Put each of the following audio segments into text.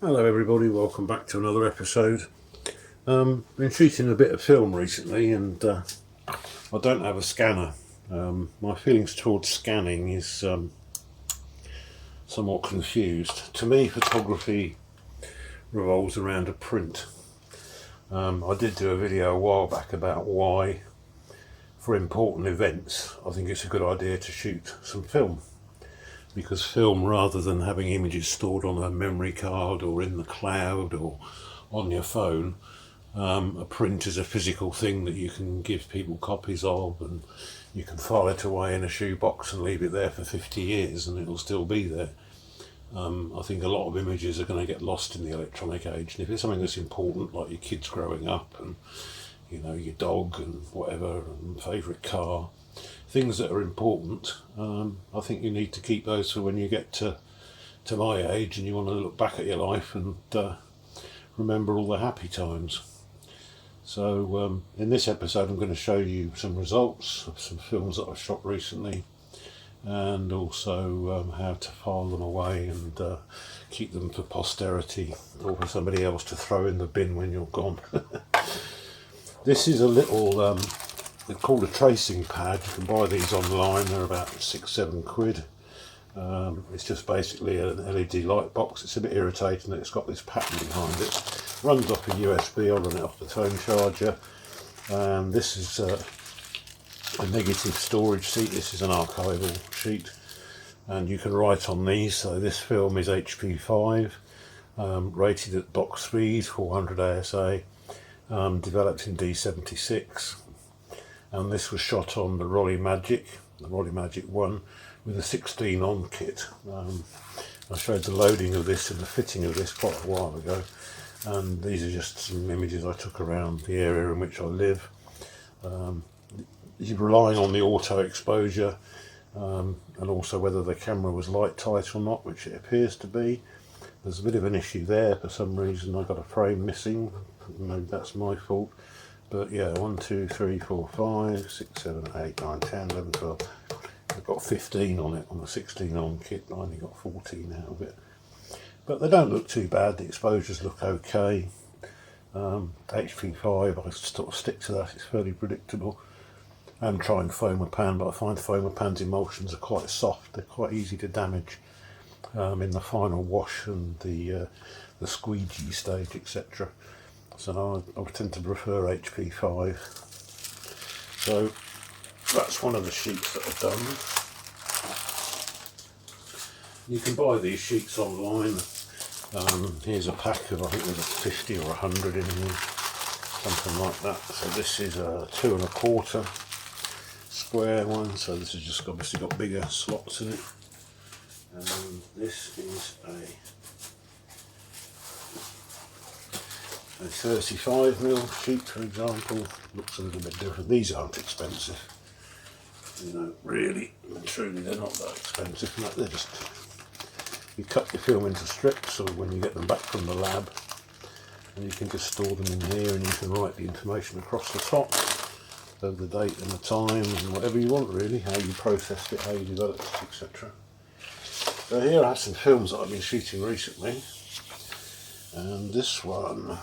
Hello everybody, welcome back to another episode. Been shooting a bit of film recently and I don't have a scanner. My feelings towards scanning is somewhat confused. To me, photography revolves around a print. I did do a video a while back about why, for important events, I think it's a good idea to shoot some film. Because film, rather than having images stored on a memory card or in the cloud or on your phone, a print is a physical thing that you can give people copies of, and you can file it away in a shoebox and leave it there for 50 years and it'll still be there. I think a lot of images are going to get lost in the electronic age, and if it's something that's important, like your kids growing up and your dog and whatever, and favourite car, things that are important, I think you need to keep those for when you get to my age and you want to look back at your life and remember all the happy times. So in this episode I'm going to show you some results of some films that I've shot recently, and also how to file them away and keep them for posterity or for somebody else to throw in the bin when you're gone. This is a little they're called a tracing pad. You can buy these online, they're about £6-7. It's just basically an LED light box. It's a bit irritating that it's got this pattern behind it. Runs off a USB, I'll run it off the phone charger. This is a negative storage sheet. This is an archival sheet, and you can write on these. So this film is HP5, rated at box speed 400 ASA, developed in D76. And this was shot on the Rolly Magic 1 with a 16 on kit. I showed the loading of this and the fitting of this quite a while ago, and these are just some images I took around the area in which I live. You're relying on the auto exposure and also whether the camera was light tight or not, which it appears to be. There's a bit of an issue there. For some reason I got a frame missing, maybe that's my fault. But yeah, 1, 2, 3, 4, 5, 6, 7, 8, 9, 10, 11, 12. I've got 15 on it on the 16 on kit. I only got 14 out of it. But they don't look too bad. The exposures look okay. HP5, I sort of stick to that. It's fairly predictable. I'm trying foamer pan, but I find foamer pan's emulsions are quite soft. They're quite easy to damage in the final wash and the squeegee stage, etc. So I tend to prefer HP5. So that's one of the sheets that I've done. You can buy these sheets online. Here's a pack of, I think there's a 50 or 100 in here, something like that. So this is a 2 1/4 square one. So this has just obviously got bigger slots in it. And this is a 35mm sheet, for example. Looks a little bit different. These aren't expensive, really and truly they're not that expensive. They're just, you cut your film into strips so when you get them back from the lab, and you can just store them in here, and you can write the information across the top, so the date and the time and whatever you want, really, how you processed it, how you developed it, etc. So here I have some films that I've been shooting recently, and this one,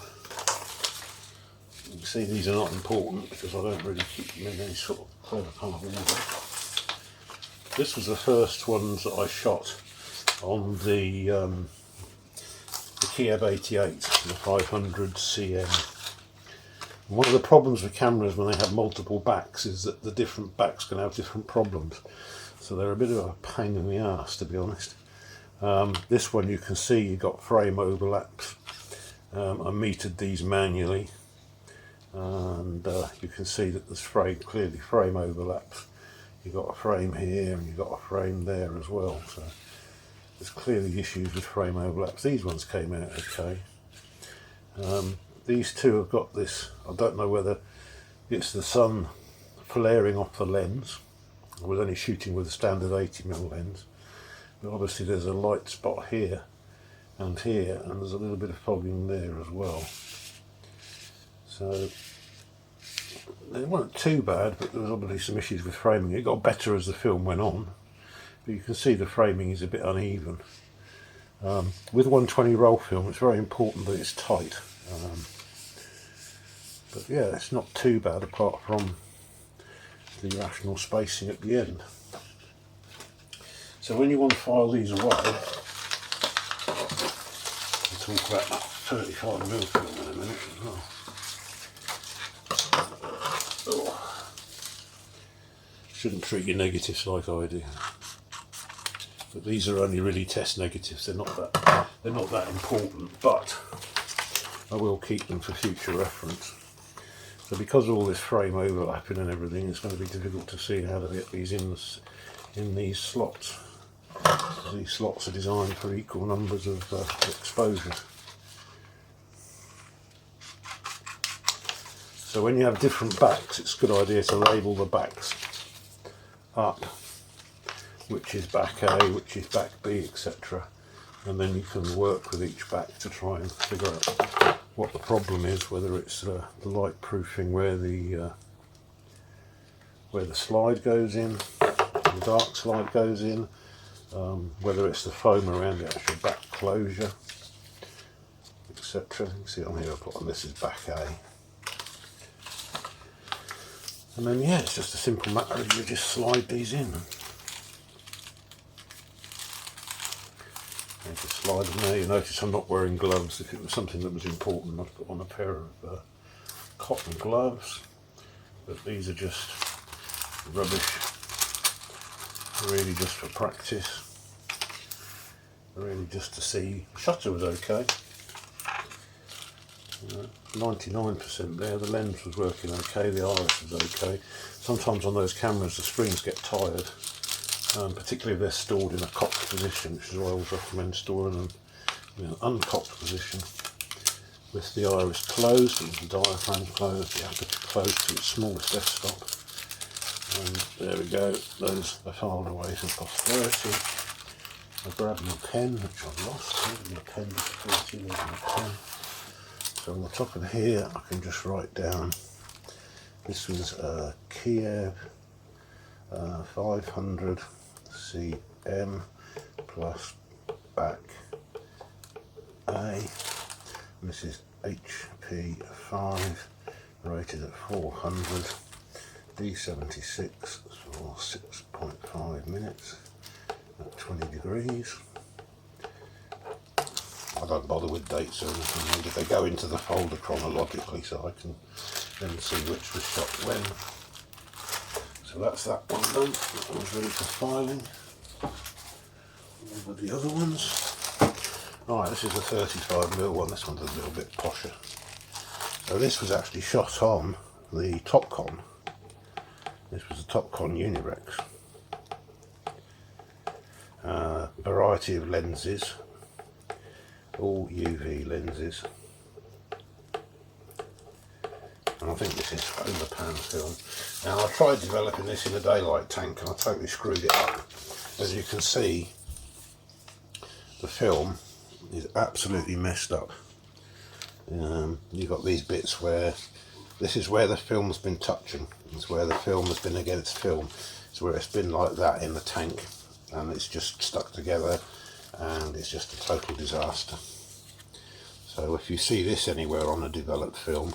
you can see these are not important because I don't really keep them in any sort of clever kind of order. This was the first ones that I shot on the Kiev 88, the 500 CM. And one of the problems with cameras when they have multiple backs is that the different backs can have different problems. So they're a bit of a pain in the arse, to be honest. This one you can see you've got frame overlaps. I metered these manually, and you can see that there's clearly frame overlaps. You've got a frame here and you've got a frame there as well, so there's clearly issues with frame overlaps. These ones came out okay. These two have got this, I don't know whether it's the sun flaring off the lens. I was only shooting with a standard 80mm lens, but obviously there's a light spot here, and there's a little bit of fogging there as well. So they weren't too bad, but there was obviously some issues with framing. It got better as the film went on, but you can see the framing is a bit uneven. With 120 roll film, it's very important that it's tight. But yeah, it's not too bad apart from the rational spacing at the end. So when you want to file these away, we'll talk about that 35mm film in a minute as well. Oh. Shouldn't treat your negatives like I do. But these are only really test negatives. They're not that important, but I will keep them for future reference. So because of all this frame overlapping and everything, it's going to be difficult to see how to get these in these slots. These slots are designed for equal numbers of exposures. So when you have different backs, it's a good idea to label the backs up, which is back A, which is back B, etc. And then you can work with each back to try and figure out what the problem is, whether it's the light proofing where the slide goes in, the dark slide goes in, whether it's the foam around the actual back closure, etc. You can see on here I put on this is back A. And then yeah, it's just a simple matter of you just slide these in. And just slide them there. You notice I'm not wearing gloves. If it was something that was important, I'd put on a pair of cotton gloves. But these are just rubbish, really just for practice, really just to see. Shutter was okay, 99% there. The lens was working okay, the iris was okay. Sometimes on those cameras the screens get tired, particularly if they're stored in a cocked position, which is why I always recommend storing them in an uncocked position with the iris closed and the diaphragm closed, the aperture closed to its smallest f-stop. And there we go, those are filed away for posterity. I grabbed my pen, which I've lost. My pen, my pen. So on the top of here I can just write down, this was Kiev 500 cm plus back A, and this is HP5 rated at 400, D76 for 6.5 minutes at 20 degrees. I don't bother with dates or anything, they go into the folder chronologically so I can then see which was shot when. So that's that one done, that one's ready for filing. With the other ones. Alright, this is a 35mm one, this one's a little bit posher. So this was actually shot on the Topcon. This was a Topcon Unirex. Variety of lenses, all UV lenses. And I think this is overpan film. Now I tried developing this in a daylight tank and I totally screwed it up. As you can see, the film is absolutely messed up. You've got these bits where, this is where the film's been touching. It's where the film has been against film. It's where it's been like that in the tank and it's just stuck together and it's just a total disaster. So if you see this anywhere on a developed film,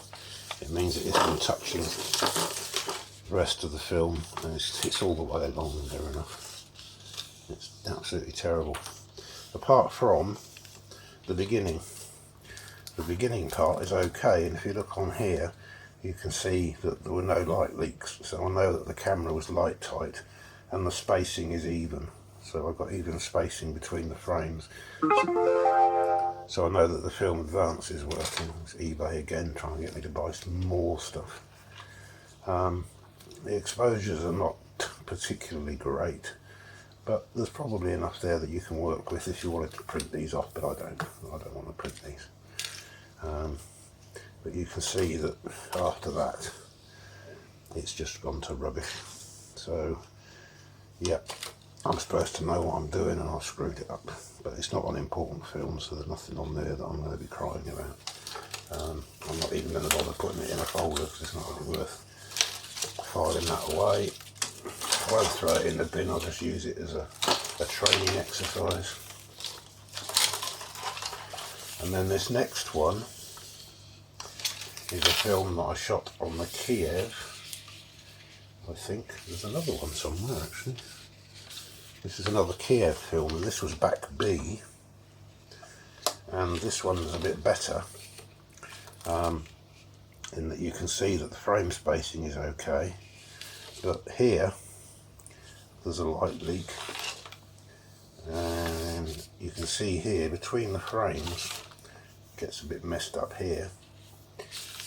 it means that it's been touching the rest of the film and it's all the way along there enough. It's absolutely terrible. Apart from the beginning. The beginning part is okay, and if you look on here you can see that there were no light leaks, so I know that the camera was light tight and the spacing is even. So I've got even spacing between the frames. So I know that the film advance is working. It's eBay again trying to get me to buy some more stuff. The exposures are not particularly great, but there's probably enough there that you can work with if you wanted to print these off, but I don't want to print these. But you can see that after that it's just gone to rubbish. So yeah, I'm supposed to know what I'm doing and I've screwed it up, but it's not on important film, so there's nothing on there that I'm going to be crying about. I'm not even going to bother putting it in a folder because it's not really worth filing that away. I won't throw it in the bin, I'll just use it as a training exercise. And then this next one is a film that I shot on the Kiev. I think there's another one somewhere actually. This is another Kiev film, and this was back B, and this one's a bit better in that you can see that the frame spacing is okay, but here there's a light leak, and you can see here between the frames it gets a bit messed up here.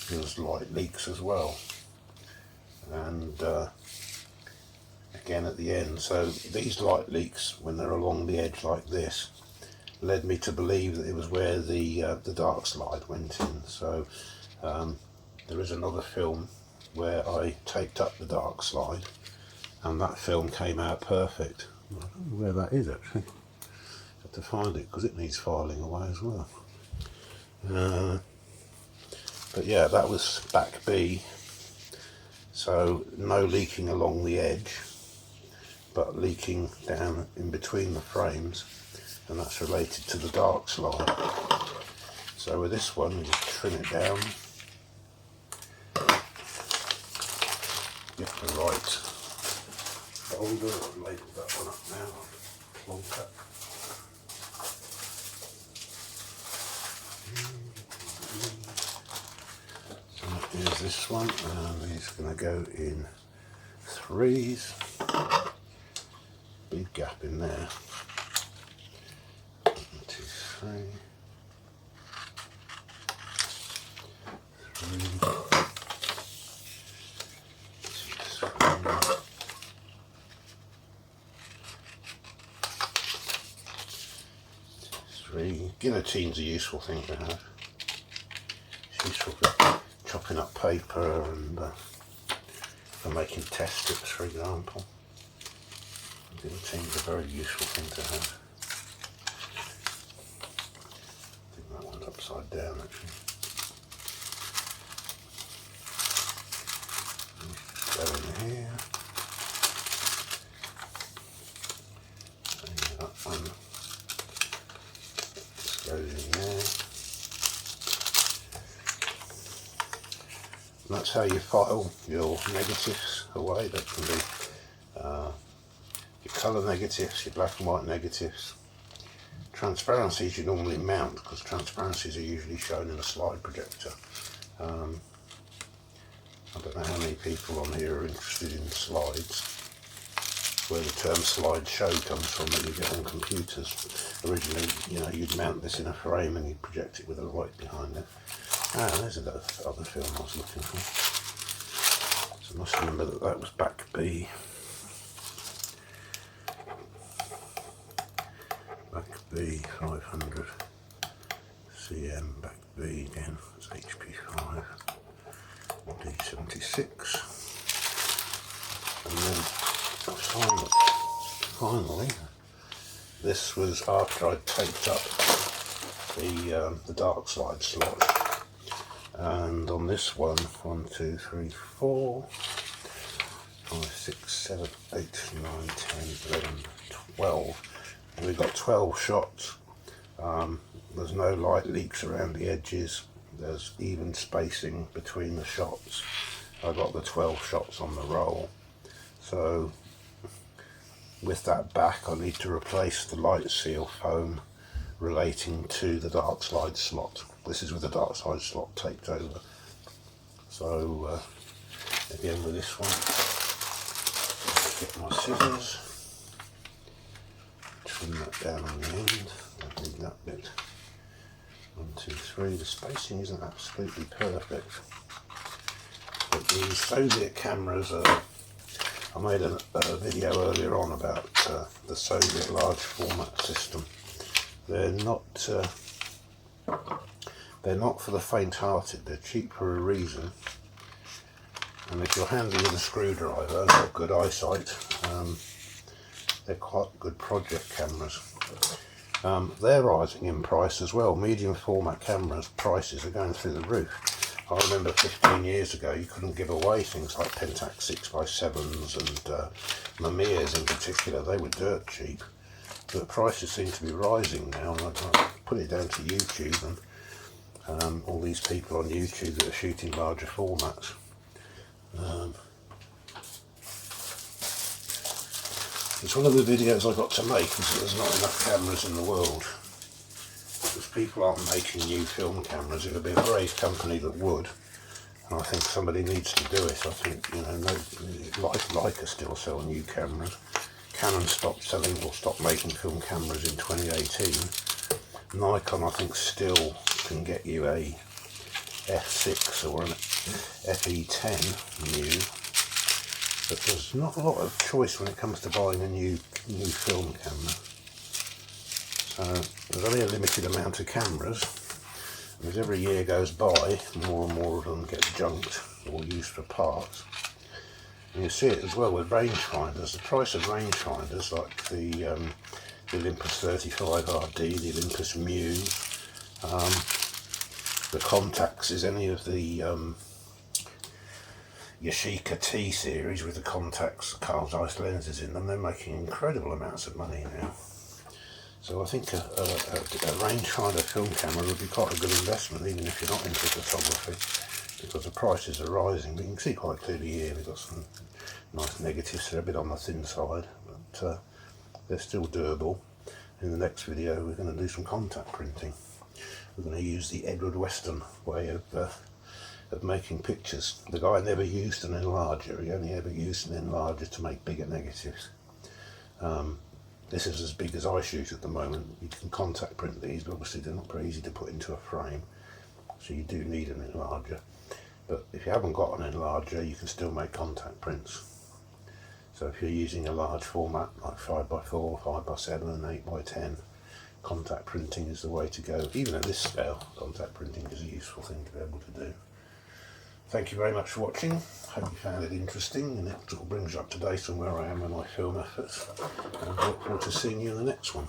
There's light leaks as well, and again at the end. So these light leaks, when they're along the edge like this, led me to believe that it was where the dark slide went in. So there is another film where I taped up the dark slide, and that film came out perfect. I don't know where that is actually. I have to find it because it needs filing away as well. But yeah, that was back B. So no leaking along the edge, but leaking down in between the frames, and that's related to the dark slide. So with this one, we just trim it down, get the right folder. I've labelled that one up now, plonker. So here's this one, and he's going to go in 3s. Big gap in there. 1, 2, 3. 3. 3. Guillotine's a useful thing to have. It's useful for chopping up paper and for making test strips, for example. Guillotine's a very useful thing to have. I think that one's upside down actually. Just go in here. And that one just goes in there. And that's how you file your negatives away. That can be your colour negatives, your black and white negatives. Transparencies you normally mount, because transparencies are usually shown in a slide projector. I don't know how many people on here are interested in slides, where the term slideshow comes from, that you get on computers. Originally, you'd mount this in a frame and you'd project it with a light behind it. There's another other film I was looking for. So I must remember that that was back B. Back B 500 cm, back B again, it's HP5 D76. And then finally, this was after I taped up the dark slide slot. And on this one, 1, 2, 3, 4, 5, 6, 7, 8, 9, 10, 11, 12. And we've got 12 shots. There's no light leaks around the edges. There's even spacing between the shots. I got the 12 shots on the roll. So with that back, I need to replace the light seal foam relating to the dark slide slot. This is with the dark slide slot taped over. So again with this one, get my scissors, trim that down on the end. I need that bit. 1, 2, 3. The spacing isn't absolutely perfect, but these Soviet cameras are. I made a video earlier on about the Soviet large format system. They're not for the faint-hearted. They're cheap for a reason, and if you're handy with a screwdriver and got good eyesight, they're quite good project cameras. They're rising in price as well. Medium format cameras prices are going through the roof. I remember 15 years ago you couldn't give away things like Pentax 6x7s and Mamiya's in particular. They were dirt cheap. but prices seem to be rising now, and I put it down to YouTube and all these people on YouTube that are shooting larger formats. It's one of the videos I got to make because there's not enough cameras in the world. Because people aren't making new film cameras. It would be a brave company that would, and I think somebody needs to do it. I think, you know, Leica still sell new cameras. Canon stopped selling or stopped making film cameras in 2018. Nikon, I think, still can get you a F6 or an FE10 new, but there's not a lot of choice when it comes to buying a new film camera. So there's only a limited amount of cameras, and as every year goes by, more and more of them get junked or used for parts. And you see it as well with rangefinders. The price of rangefinders, like the Olympus 35RD, the Olympus Muse, the Contax, any of the Yashica T series with the Contax Carl Zeiss lenses in them, they're making incredible amounts of money now. So I think a rangefinder film camera would be quite a good investment, even if you're not into photography, because the prices are rising. But you can see quite clearly here we've got some nice negatives. They're a bit on the thin side, but they're still doable. In the next video we're going to do some contact printing. We're going to use the Edward Weston way of making pictures. The guy never used an enlarger, he only ever used an enlarger to make bigger negatives. This is as big as I shoot at the moment. You can contact print these, but obviously they're not very easy to put into a frame, so you do need an enlarger. But if you haven't got an enlarger, you can still make contact prints. So if you're using a large format like 5x4, 5x7 and 8x10, contact printing is the way to go. Even at this scale, contact printing is a useful thing to be able to do. Thank you very much for watching. Hope you found it interesting, and it sort of brings you up to date on where I am with my film efforts. And I look forward to seeing you in the next one.